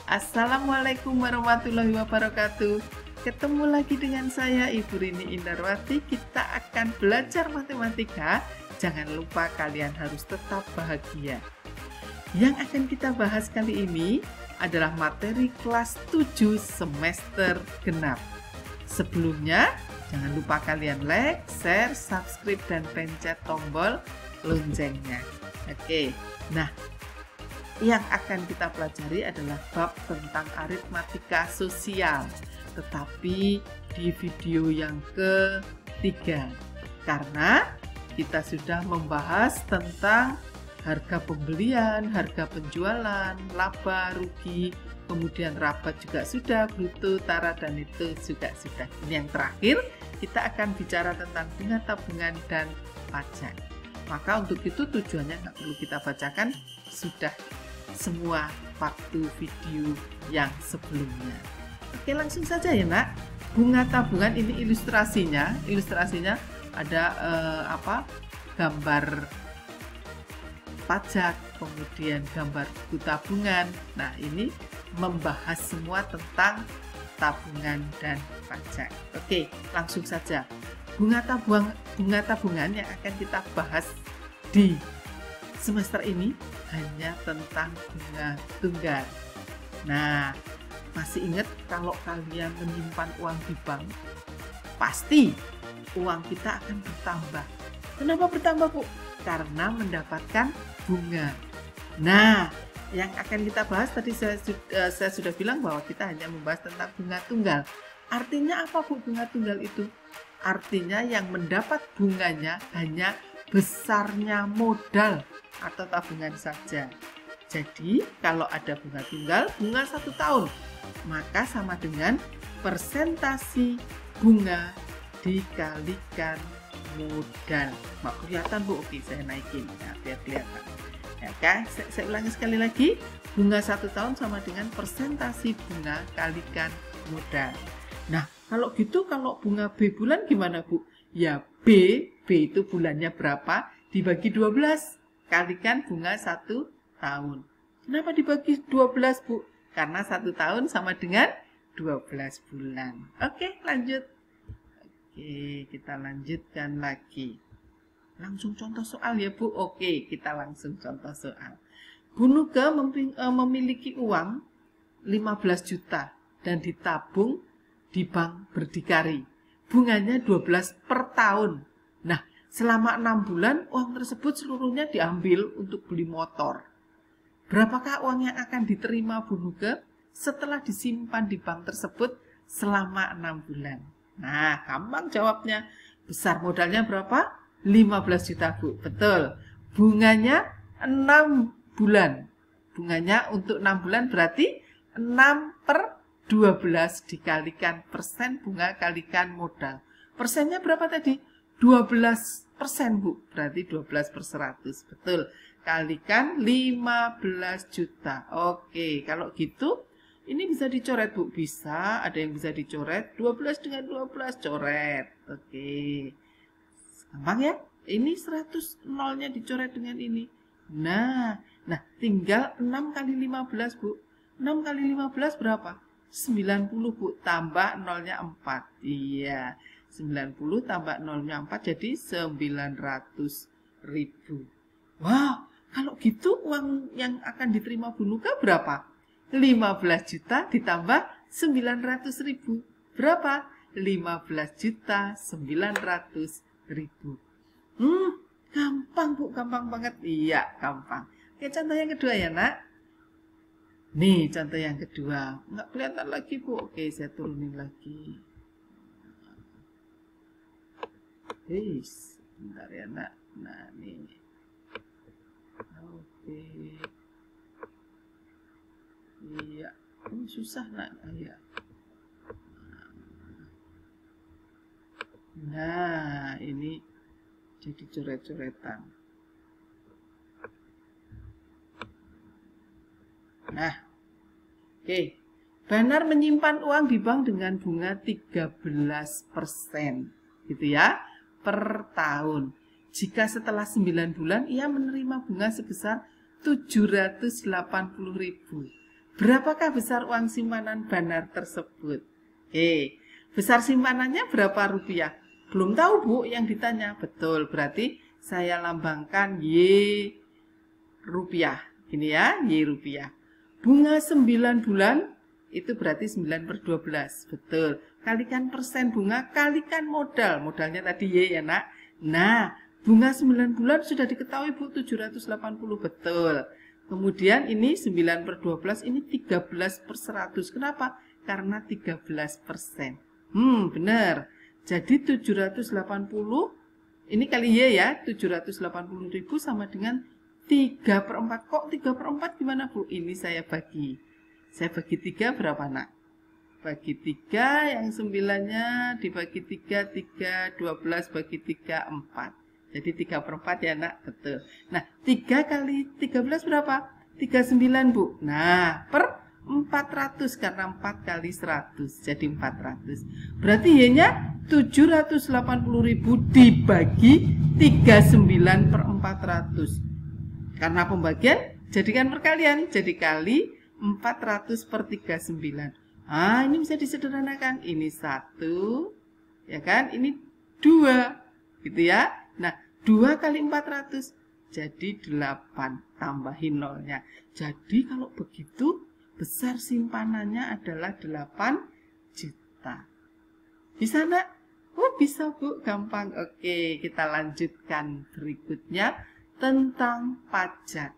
Assalamualaikum warahmatullahi wabarakatuh. Ketemu lagi dengan saya Ibu Rini Indarwati. Kita akan belajar matematika. Jangan lupa kalian harus tetap bahagia. Yang akan kita bahas kali ini adalah materi kelas 7 semester genap. Sebelumnya, jangan lupa kalian like, share, subscribe, dan pencet tombol loncengnya. Oke, nah yang akan kita pelajari adalah bab tentang aritmatika sosial, tetapi di video yang ketiga, karena kita sudah membahas tentang harga pembelian, harga penjualan, laba, rugi, kemudian rabat juga sudah, bruto, tara, dan itu juga sudah. Ini yang terakhir, kita akan bicara tentang bunga tabungan dan pajak. Maka untuk itu tujuannya nggak perlu kita bacakan, sudah semua waktu video yang sebelumnya. Oke, langsung saja ya nak. Bunga tabungan ini ilustrasinya ada gambar pajak, kemudian gambar buku tabungan. Nah, ini membahas semua tentang tabungan dan pajak. Oke, langsung saja. Bunga tabungan yang akan kita bahas di semester ini hanya tentang bunga tunggal. Nah, masih ingat kalau kalian menyimpan uang di bank, pasti uang kita akan bertambah. Kenapa bertambah, Bu? Karena mendapatkan bunga. Nah, yang akan kita bahas tadi saya sudah bilang bahwa kita hanya membahas tentang bunga tunggal. Artinya apa, Bu, bunga tunggal itu? Artinya yang mendapat bunganya hanya besarnya modal atau tabungan saja. Jadi kalau ada bunga tunggal, bunga 1 tahun, maka sama dengan persentasi bunga dikalikan modal. Mau kelihatan, Bu? Oke, saya naikin ya, biar kelihatan ya kan. Saya ulangi sekali lagi, bunga 1 tahun sama dengan persentasi bunga kalikan modal. Nah, kalau gitu, kalau bunga B bulan gimana, Bu? Ya, B itu bulannya berapa dibagi 12 kalikan bunga 1 tahun. Kenapa dibagi 12, Bu? Karena 1 tahun sama dengan 12 bulan. Oke, lanjut. Oke, kita lanjutkan lagi. Langsung contoh soal ya, Bu. Oke, kita langsung contoh soal. Bu Nuga memiliki uang 15 juta dan ditabung di bank berdikari. Bunganya 12 per tahun. Nah, selama 6 bulan uang tersebut seluruhnya diambil untuk beli motor. Berapakah uang yang akan diterima Bu Nuga setelah disimpan di bank tersebut selama 6 bulan? Nah, gampang jawabnya. Besar modalnya berapa? 15 juta, Bu. Betul. Bunganya 6 bulan. Bunganya untuk 6 bulan berarti 6 per 12 dikalikan persen bunga kalikan modal. Persennya berapa tadi? 12%, Bu. Berarti 12 per 100. Betul. Kalikan 15 juta. Oke, kalau gitu ini bisa dicoret, Bu. Bisa, ada yang bisa dicoret. 12 dengan 12 coret. Oke. Gampang ya? Ini 100, nolnya dicoret dengan ini. Nah, tinggal 6 kali 15, Bu. 6 kali 15 berapa? 90, Bu. Tambah nolnya 4. Iya. 90 tambah nolnya 4 jadi 900.000. Wow, kalau gitu uang yang akan diterima Bu Nuga berapa? 15 juta ditambah 900.000. Berapa? 15 juta 900.000. Gampang, Bu. Gampang banget. Iya, gampang. Oke, contoh yang kedua ya, nak. Nih, contoh yang kedua. Nggak kelihatan lagi, Bu. Oke, saya turunin lagi. Bentar ya, nak. Nah, nih. Oke. Iya. Ini susah, nak. Iya. Nah, ini jadi coret-coretan. Nah, oke. Banar menyimpan uang di bank dengan bunga 13%, gitu ya, per tahun. Jika setelah 9 bulan ia menerima bunga sebesar 780.000. Berapakah besar uang simpanan Banar tersebut? Oke, besar simpanannya berapa rupiah? Belum tahu Bu yang ditanya. Betul, berarti saya lambangkan Y rupiah. Gini ya, Y rupiah. Bunga 9 bulan itu berarti 9 per 12. Betul. Kalikan persen bunga, kalikan modal. Modalnya tadi Y ya nak. Nah, bunga 9 bulan sudah diketahui Bu, 780. Betul. Kemudian ini 9 per 12, ini 13 per 100. Kenapa? Karena 13%. Benar. Jadi 780, ini kali Y ya, 780.000 sama dengan 3 per 4. Kok 3 per 4 gimana Bu? Ini saya bagi. Saya bagi 3 berapa nak? Bagi 3, yang 9-nya dibagi 3, 12 bagi 3, 4. Jadi 3 per 4 ya nak, betul. Nah, 3 kali 13 berapa? 39 Bu. Nah, per 400 karena 4 kali 100. Jadi 400. Berarti Y-nya 780.000 dibagi 39 per 400. Karena pembagian, jadikan perkalian. Jadi kali 400 per 39. Ah, ini bisa disederhanakan. Ini 1, ya kan? Ini 2, gitu ya. Nah, 2 kali 400 jadi 8, tambahin nolnya. Jadi kalau begitu besar simpanannya adalah 8 juta. Bisa nak? Oh bisa Bu, gampang. Oke, kita lanjutkan berikutnya tentang pajak.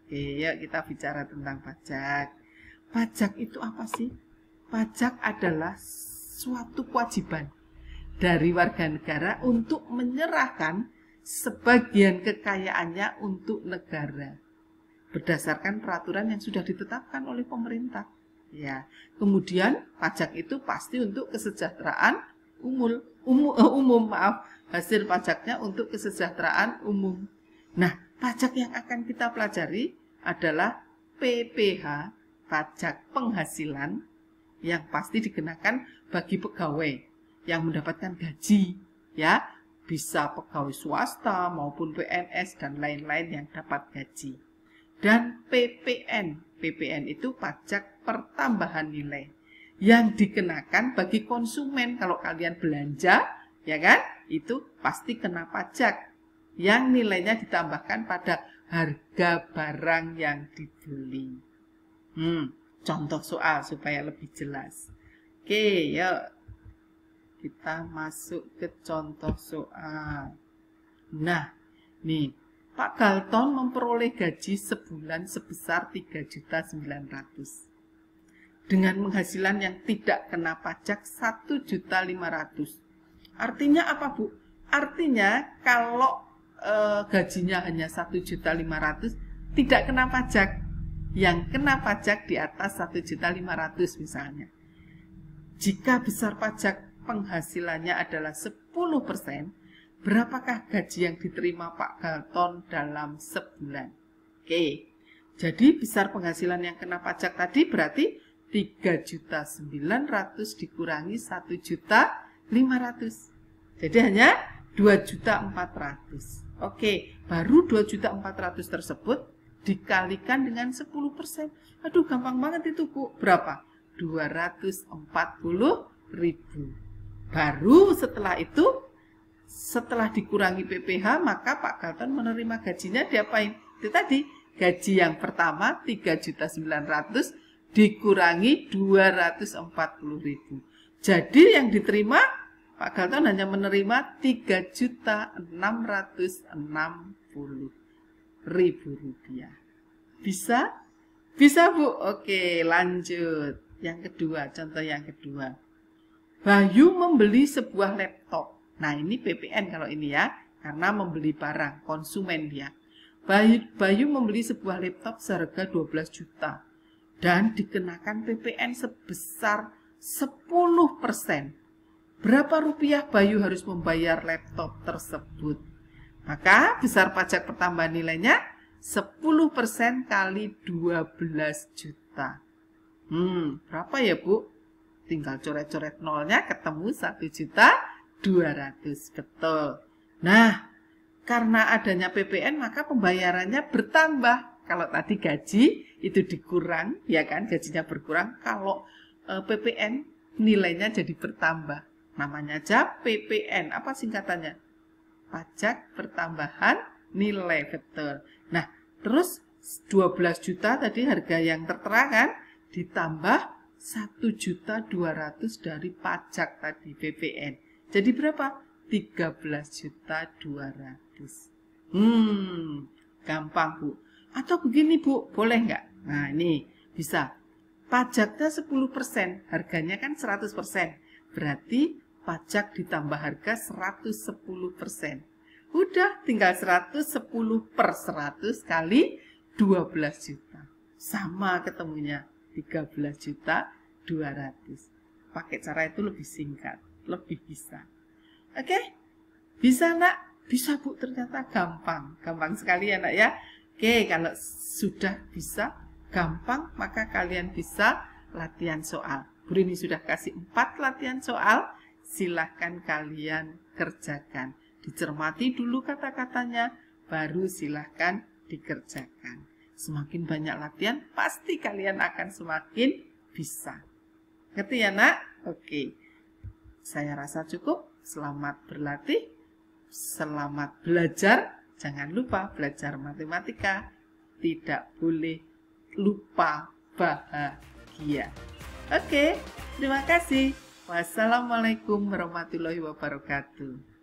Oke, yuk kita bicara tentang pajak. Pajak itu apa sih? Pajak adalah suatu kewajiban dari warga negara untuk menyerahkan sebagian kekayaannya untuk negara berdasarkan peraturan yang sudah ditetapkan oleh pemerintah. Ya, kemudian pajak itu pasti untuk kesejahteraan umum, hasil pajaknya untuk kesejahteraan umum. Nah, pajak yang akan kita pelajari adalah PPH, pajak penghasilan, yang pasti dikenakan bagi pegawai yang mendapatkan gaji, ya, bisa pegawai swasta maupun PNS dan lain-lain yang dapat gaji. Dan PPN itu pajak pertambahan nilai yang dikenakan bagi konsumen. Kalau kalian belanja, ya kan, itu pasti kena pajak yang nilainya ditambahkan pada harga barang yang dibeli. Contoh soal supaya lebih jelas. Oke, yuk kita masuk ke contoh soal. Nah, nih, Pak Galton memperoleh gaji sebulan sebesar 3.900.000 dengan penghasilan yang tidak kena pajak 1.500.000. Artinya apa, Bu? Artinya kalau gajinya hanya 1.500.000 tidak kena pajak. Yang kena pajak di atas 1.500.000 misalnya. Jika besar pajak penghasilannya adalah 10%, berapakah gaji yang diterima Pak Galton dalam sebulan? Oke, jadi besar penghasilan yang kena pajak tadi berarti 3.900.000 dikurangi 1.500.000. Jadi hanya 2.400.000. Oke, baru 2.400.000 tersebut dikalikan dengan 10%. Aduh, gampang banget itu Bu. Berapa? 240.000. Baru setelah itu, setelah dikurangi PPH, maka Pak Galton menerima gajinya diapain? Itu tadi, gaji yang pertama 3.900.000 dikurangi 240.000. Jadi yang diterima Pak Galton hanya menerima 3.660.000 rupiah. Bisa? Bisa Bu? Oke, lanjut. Yang kedua, contoh yang kedua. Bayu membeli sebuah laptop. Nah, ini PPN kalau ini ya, karena membeli barang, konsumen dia. Bayu membeli sebuah laptop seharga 12 juta dan dikenakan PPN sebesar 10%. Berapa rupiah Bayu harus membayar laptop tersebut? Maka besar pajak pertambahan nilainya 10% kali 12 juta. Berapa ya Bu? Tinggal coret-coret nolnya ketemu 1.200.000. Betul. Nah, karena adanya PPN maka pembayarannya bertambah. Kalau tadi gaji itu dikurang, ya kan, gajinya berkurang. Kalau PPN nilainya jadi bertambah. Namanya aja PPN. Apa singkatannya? Pajak pertambahan nilai, betul. Nah, terus 12 juta tadi harga yang tertera kan, ditambah 1.200.000 dari pajak tadi PPN. Jadi berapa? 13.200.000. Gampang Bu. Atau begini Bu, boleh nggak? Nah ini bisa. Pajaknya 10%, harganya kan 100%. Berarti pajak ditambah harga 110%. Udah tinggal 110 per 100 kali 12 juta. Sama ketemunya 13.200.000. Pakai cara itu lebih singkat, lebih bisa. Oke? Bisa nak? Bisa Bu, ternyata gampang. Gampang sekali ya nak ya. Oke, kalau sudah bisa gampang, maka kalian bisa latihan soal. Bu Rini sudah kasih 4 latihan soal. Silahkan kalian kerjakan. Dicermati dulu kata-katanya, baru silahkan dikerjakan. Semakin banyak latihan, pasti kalian akan semakin bisa. Ngerti ya nak? Oke. Saya rasa cukup. Selamat berlatih. Selamat belajar. Jangan lupa belajar matematika. Tidak boleh lupa bahagia. Oke, terima kasih. Wassalamualaikum warahmatullahi wabarakatuh.